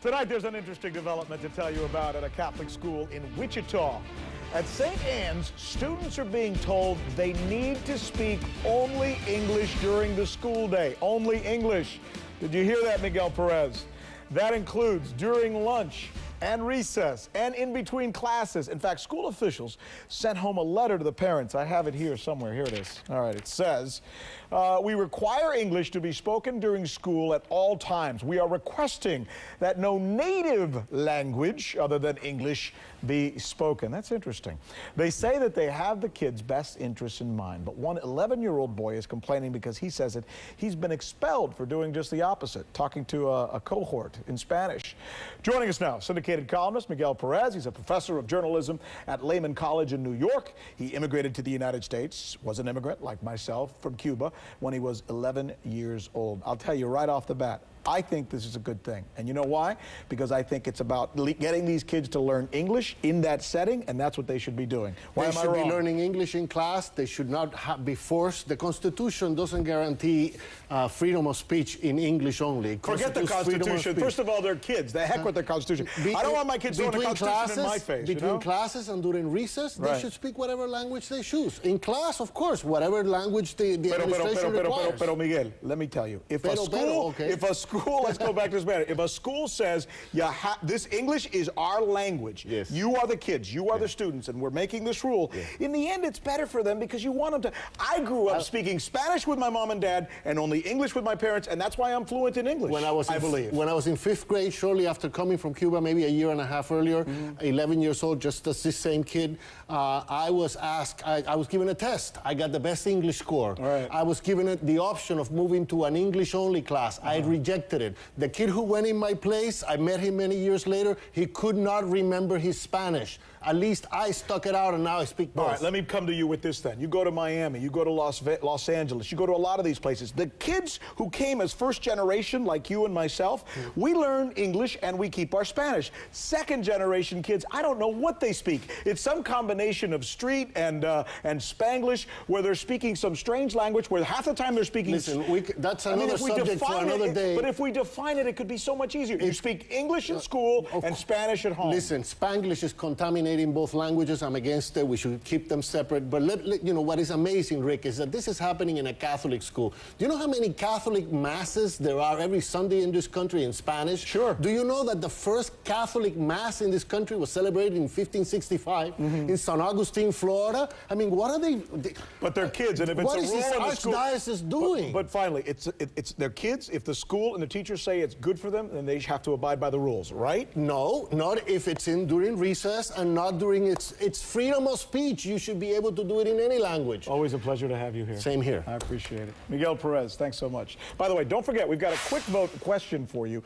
Tonight, there's an interesting development to tell you about at a Catholic school in Wichita. At St. Anne's, students are being told they need to speak only English during the school day. Only English. Did you hear that, Miguel Perez? That includes during lunch and recess and in between classes. In fact, school officials sent home a letter to the parents. I have it here somewhere. Here it is. All right, it says, we require English to be spoken during school at all times. We are requesting that no native language other than English be spoken. That's interesting. They say that they have the kids' best interests in mind, but one 11-year-old boy is complaining because he says that he's been expelled for doing just the opposite, talking to a cohort in Spanish. Joining us now, syndicated columnist Miguel Perez. He's a professor of journalism at Lehman College in New York. He immigrated to the United States, was an immigrant like myself from Cuba when he was 11 years old. I'll tell you right off the bat, I think this is a good thing. And you know why? Because I think it's about getting these kids to learn English in that setting, and that's what they should be doing. Why am I wrong? They should be learning English in class. They should not be forced. The Constitution doesn't guarantee freedom of speech in English only. Forget the Constitution. First of all, they're kids. The heck with the Constitution. I don't want my kids throwing the Constitution in my face. Between classes and during recess, they should speak whatever language they choose. In class, of course, whatever language the administration requires. Pero Miguel, let me tell you, if a school, let's go back to this matter. If a school says, this English is our language, you are the kids, you are the students, and we're making this rule, in the end, it's better for them because you want them to. I grew up speaking Spanish with my mom and dad and only English with my parents, and that's why I'm fluent in English, I believe. When I was in 5th grade, shortly after coming from Cuba, maybe a year and a half earlier, 11 years old, just as this same kid, I was asked, I was given a test. I got the best English score. I was given the option of moving to an English-only class. I rejected it. The kid who went in my place, I met him many years later, he could not remember his Spanish. At least I stuck it out, and now I speak both. All right, let me come to you with this then. You go to Miami, you go to Los Angeles, you go to a lot of these places. The kids who came as first generation, like you and myself, we learn English and we keep our Spanish. Second generation kids, I don't know what they speak. It's some combination of street and Spanglish, where they're speaking some strange language, where half the time they're speaking... Listen, that's another subject for another day. But if we define it, it could be so much easier. You speak English in school and Spanish at home. Listen, Spanglish is contaminating both languages. I'm against it. We should keep them separate. But you know what is amazing, Rick, is that this is happening in a Catholic school. Do you know how many Catholic masses there are every Sunday in this country in Spanish? Sure. Do you know that the first Catholic mass in this country was celebrated in 1565 in San Agustin, Florida? I mean, what are they? But they're kids, and if it's a rule in the school... What is this archdiocese doing? But finally, it's their kids. If the school and the teachers say it's good for them, then they have to abide by the rules, right? No, not if it's during recess and not during it's freedom of speech. You should be able to do it in any language. Always a pleasure to have you here. Same here. I appreciate it. Miguel Perez, thanks so much. By the way, don't forget, we've got a quick vote question for you.